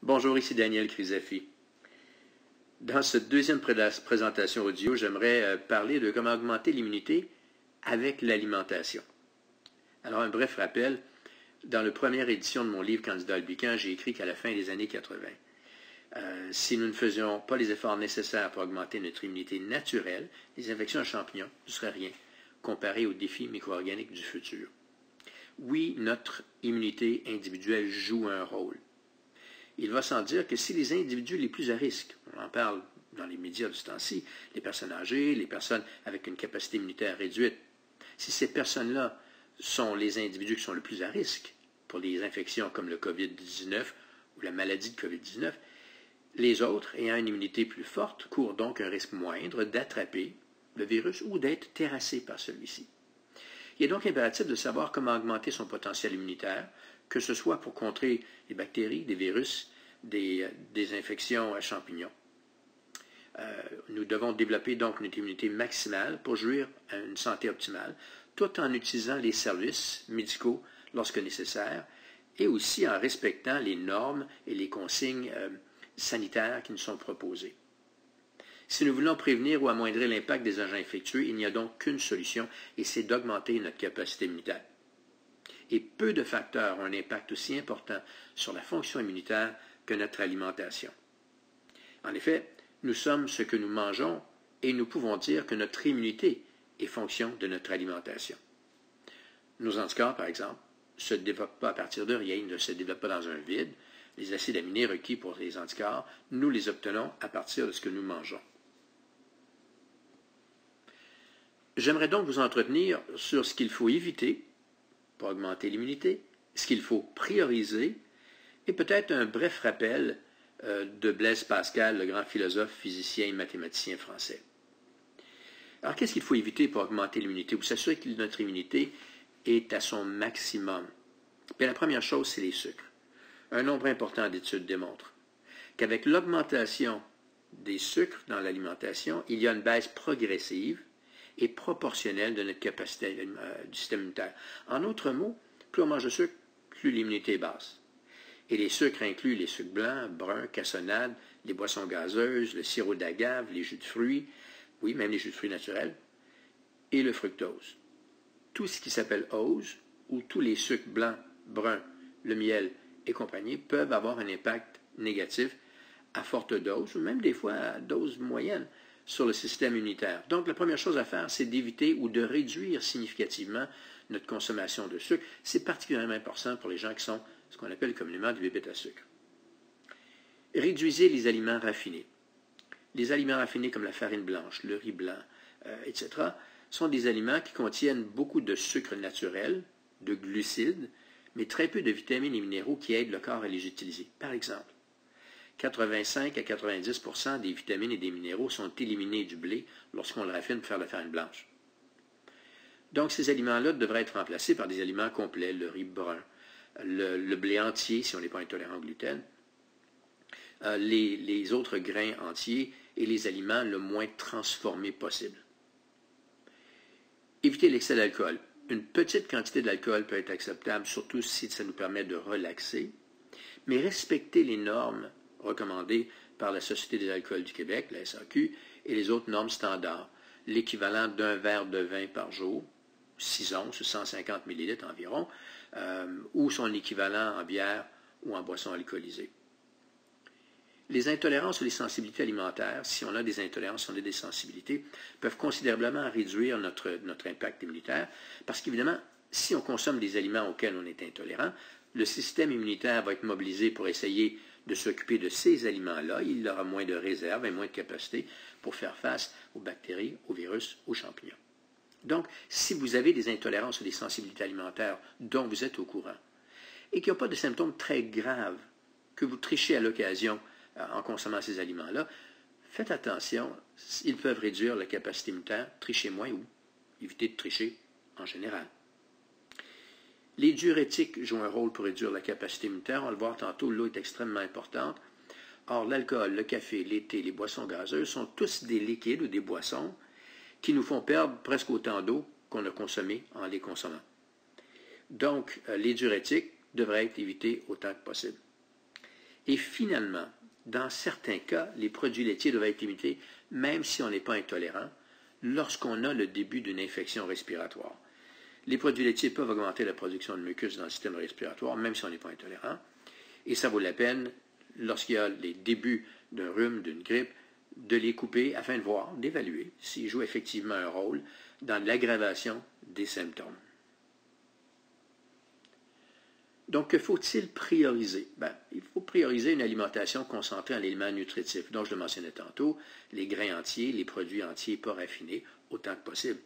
Bonjour, ici Daniel Crisafi. Dans cette deuxième présentation audio, j'aimerais parler de comment augmenter l'immunité avec l'alimentation. Alors, un bref rappel, dans la première édition de mon livre Candidat Albican, j'ai écrit qu'à la fin des années 80, si nous ne faisions pas les efforts nécessaires pour augmenter notre immunité naturelle, les infections à champignons ne seraient rien comparé aux défis micro-organiques du futur. Oui, notre immunité individuelle joue un rôle. Il va sans dire que si les individus les plus à risque, on en parle dans les médias de ce temps-ci, les personnes âgées, les personnes avec une capacité immunitaire réduite, si ces personnes-là sont les individus qui sont le plus à risque pour les infections comme le COVID-19 ou la maladie de COVID-19, les autres, ayant une immunité plus forte, courent donc un risque moindre d'attraper le virus ou d'être terrassés par celui-ci. Il est donc impératif de savoir comment augmenter son potentiel immunitaire, que ce soit pour contrer les bactéries, des virus, des infections à champignons. Nous devons développer donc une immunité maximale pour jouir à une santé optimale, tout en utilisant les services médicaux lorsque nécessaire et aussi en respectant les normes et les consignes sanitaires qui nous sont proposées. Si nous voulons prévenir ou amoindrir l'impact des agents infectieux, il n'y a donc qu'une solution, et c'est d'augmenter notre capacité immunitaire. Et peu de facteurs ont un impact aussi important sur la fonction immunitaire que notre alimentation. En effet, nous sommes ce que nous mangeons, et nous pouvons dire que notre immunité est fonction de notre alimentation. Nos anticorps, par exemple, ne se développent pas à partir de rien, ils ne se développent pas dans un vide. Les acides aminés requis pour les anticorps, nous les obtenons à partir de ce que nous mangeons. J'aimerais donc vous entretenir sur ce qu'il faut éviter pour augmenter l'immunité, ce qu'il faut prioriser, et peut-être un bref rappel de Blaise Pascal, le grand philosophe, physicien et mathématicien français. Alors, qu'est-ce qu'il faut éviter pour augmenter l'immunité ou s'assurer que notre immunité est à son maximum? Bien, la première chose, c'est les sucres. Un nombre important d'études démontre qu'avec l'augmentation des sucres dans l'alimentation, il y a une baisse progressive et proportionnelle de notre capacité du système immunitaire. En d'autres mots, plus on mange de sucre, plus l'immunité est basse. Et les sucres incluent les sucres blancs, bruns, cassonades, les boissons gazeuses, le sirop d'agave, les jus de fruits, oui, même les jus de fruits naturels, et le fructose. Tout ce qui s'appelle ose, ou tous les sucres blancs, bruns, le miel et compagnie, peuvent avoir un impact négatif à forte dose, ou même des fois à dose moyenne, sur le système immunitaire. Donc, la première chose à faire, c'est d'éviter ou de réduire significativement notre consommation de sucre. C'est particulièrement important pour les gens qui sont ce qu'on appelle communément des bébites à sucre. Réduisez les aliments raffinés. Les aliments raffinés comme la farine blanche, le riz blanc, etc., sont des aliments qui contiennent beaucoup de sucre naturel, de glucides, mais très peu de vitamines et minéraux qui aident le corps à les utiliser. Par exemple, 85 à 90% des vitamines et des minéraux sont éliminés du blé lorsqu'on le raffine pour faire la farine blanche. Donc, ces aliments-là devraient être remplacés par des aliments complets, le riz brun, le blé entier si on n'est pas intolérant au gluten, les autres grains entiers et les aliments le moins transformés possible. Évitez l'excès d'alcool. Une petite quantité d'alcool peut être acceptable, surtout si ça nous permet de relaxer, mais respectez les normes recommandées par la Société des alcools du Québec, la SAQ, et les autres normes standards, l'équivalent d'un verre de vin par jour, 6 onces, 150 ml environ, ou son équivalent en bière ou en boisson alcoolisée. Les intolérances ou les sensibilités alimentaires, si on a des intolérances, si on a des sensibilités, peuvent considérablement réduire notre impact immunitaire, parce qu'évidemment, si on consomme des aliments auxquels on est intolérant, le système immunitaire va être mobilisé pour essayer de s'occuper de ces aliments-là. Il aura moins de réserves et moins de capacité pour faire face aux bactéries, aux virus, aux champignons. Donc, si vous avez des intolérances ou des sensibilités alimentaires dont vous êtes au courant et qu'il n'y a pas de symptômes très graves, que vous trichez à l'occasion en consommant ces aliments-là, faites attention, ils peuvent réduire la capacité immunitaire, trichez moins ou évitez de tricher en général. Les diurétiques jouent un rôle pour réduire la capacité immunitaire. On va le voir tantôt, l'eau est extrêmement importante. Or, l'alcool, le café, le thé, les boissons gazeuses sont tous des liquides ou des boissons qui nous font perdre presque autant d'eau qu'on a consommé en les consommant. Donc, les diurétiques devraient être évités autant que possible. Et finalement, dans certains cas, les produits laitiers doivent être limités, même si on n'est pas intolérant, lorsqu'on a le début d'une infection respiratoire. Les produits laitiers peuvent augmenter la production de mucus dans le système respiratoire, même si on n'est pas intolérant. Et ça vaut la peine, lorsqu'il y a les débuts d'un rhume, d'une grippe, de les couper afin de voir, d'évaluer s'ils jouent effectivement un rôle dans l'aggravation des symptômes. Donc, que faut-il prioriser? Il faut prioriser une alimentation concentrée en éléments nutritifs, dont je le mentionnais tantôt, les grains entiers, les produits entiers pas raffinés, autant que possible.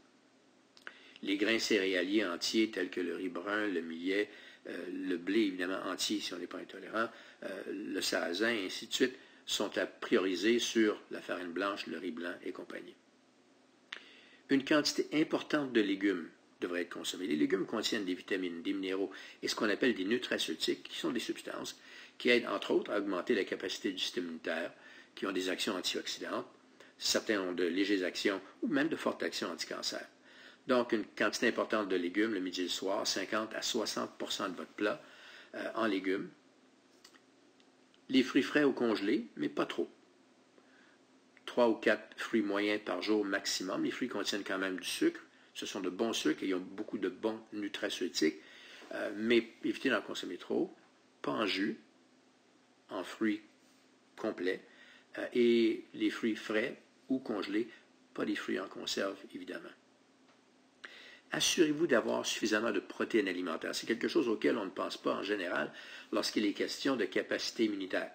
Les grains céréaliers entiers tels que le riz brun, le millet, le blé évidemment entier si on n'est pas intolérant, le sarrasin et ainsi de suite, sont à prioriser sur la farine blanche, le riz blanc et compagnie. Une quantité importante de légumes devrait être consommée. Les légumes contiennent des vitamines, des minéraux et ce qu'on appelle des nutraceutiques, qui sont des substances qui aident entre autres à augmenter la capacité du système immunitaire, qui ont des actions antioxydantes. Certains ont de légères actions ou même de fortes actions anti-cancer. Donc, une quantité importante de légumes le midi et le soir, 50 à 60 de votre plat en légumes. Les fruits frais ou congelés, mais pas trop. 3 ou 4 fruits moyens par jour maximum. Les fruits contiennent quand même du sucre. Ce sont de bons sucres et ils ont beaucoup de bons nutraceutiques, mais évitez d'en consommer trop. Pas en jus, en fruits complets, et les fruits frais ou congelés, pas des fruits en conserve, évidemment. Assurez-vous d'avoir suffisamment de protéines alimentaires. C'est quelque chose auquel on ne pense pas en général lorsqu'il est question de capacité immunitaire.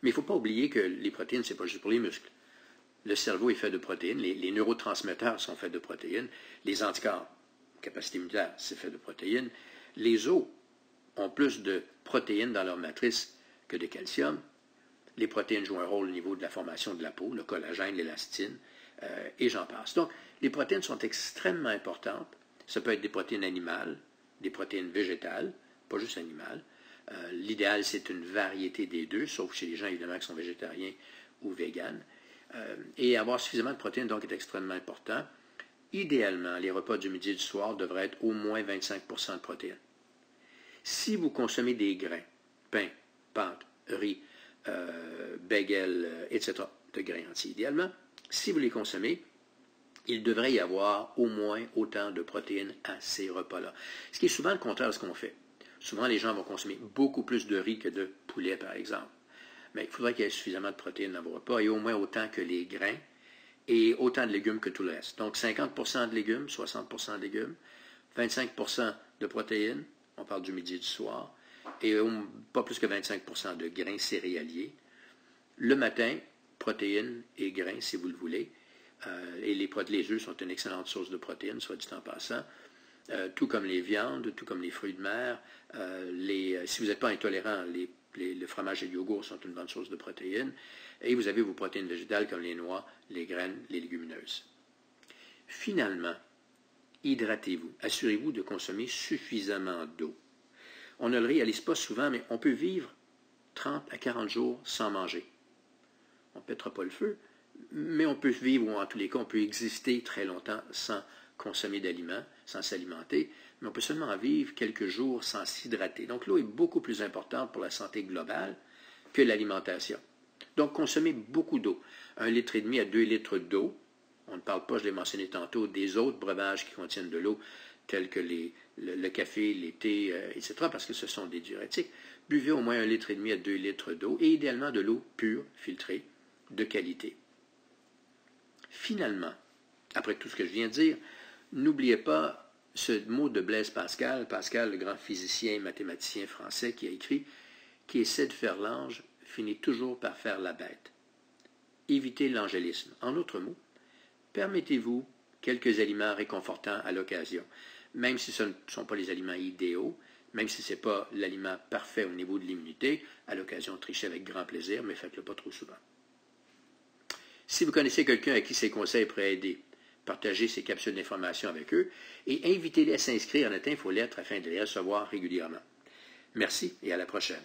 Mais il ne faut pas oublier que les protéines, ce n'est pas juste pour les muscles. Le cerveau est fait de protéines, les neurotransmetteurs sont faits de protéines, les anticorps, capacité immunitaire, c'est fait de protéines. Les os ont plus de protéines dans leur matrice que de calcium. Les protéines jouent un rôle au niveau de la formation de la peau, le collagène, l'élastine, et j'en passe. Donc, les protéines sont extrêmement importantes. Ça peut être des protéines animales, des protéines végétales, pas juste animales. L'idéal, c'est une variété des deux, sauf chez les gens, évidemment, qui sont végétariens ou véganes. Et avoir suffisamment de protéines, donc, est extrêmement important. Idéalement, les repas du midi et du soir devraient être au moins 25 de protéines. Si vous consommez des grains, pain, pâtes, riz, bagel, etc., de grains entiers, idéalement, si vous les consommez, il devrait y avoir au moins autant de protéines à ces repas-là. Ce qui est souvent le contraire de ce qu'on fait. Souvent, les gens vont consommer beaucoup plus de riz que de poulet, par exemple. Mais il faudrait qu'il y ait suffisamment de protéines dans vos repas et au moins autant que les grains et autant de légumes que tout le reste. Donc, 50 de légumes, 60 de légumes, 25 de protéines, on parle du midi et du soir, et pas plus que 25 de grains céréaliers. Le matin, protéines et grains, si vous le voulez. Et les œufs sont une excellente source de protéines, soit dit en passant. Tout comme les viandes, tout comme les fruits de mer. Si vous n'êtes pas intolérant, le fromage et le yogourt sont une bonne source de protéines. Et vous avez vos protéines végétales comme les noix, les graines, les légumineuses. Finalement, hydratez-vous. Assurez-vous de consommer suffisamment d'eau. On ne le réalise pas souvent, mais on peut vivre 30 à 40 jours sans manger. On ne pètera pas le feu, mais on peut vivre, ou en tous les cas, on peut exister très longtemps sans consommer d'aliments, sans s'alimenter, mais on peut seulement vivre quelques jours sans s'hydrater. Donc l'eau est beaucoup plus importante pour la santé globale que l'alimentation. Donc consommez beaucoup d'eau. 1,5 litre à 2 litres d'eau. On ne parle pas, je l'ai mentionné tantôt, des autres breuvages qui contiennent de l'eau, tels que le café, les thés, etc., parce que ce sont des diurétiques. Buvez au moins 1,5 litre à 2 litres d'eau, et idéalement de l'eau pure, filtrée, de qualité. Finalement, après tout ce que je viens de dire, n'oubliez pas ce mot de Blaise Pascal, le grand physicien et mathématicien français qui a écrit « Qui essaie de faire l'ange finit toujours par faire la bête ». Évitez l'angélisme. En d'autres mots, permettez-vous quelques aliments réconfortants à l'occasion, même si ce ne sont pas les aliments idéaux, même si ce n'est pas l'aliment parfait au niveau de l'immunité, à l'occasion, trichez avec grand plaisir, mais faites-le pas trop souvent. Si vous connaissez quelqu'un à qui ces conseils pourraient aider, partagez ces capsules d'information avec eux et invitez-les à s'inscrire à notre infolettre afin de les recevoir régulièrement. Merci et à la prochaine.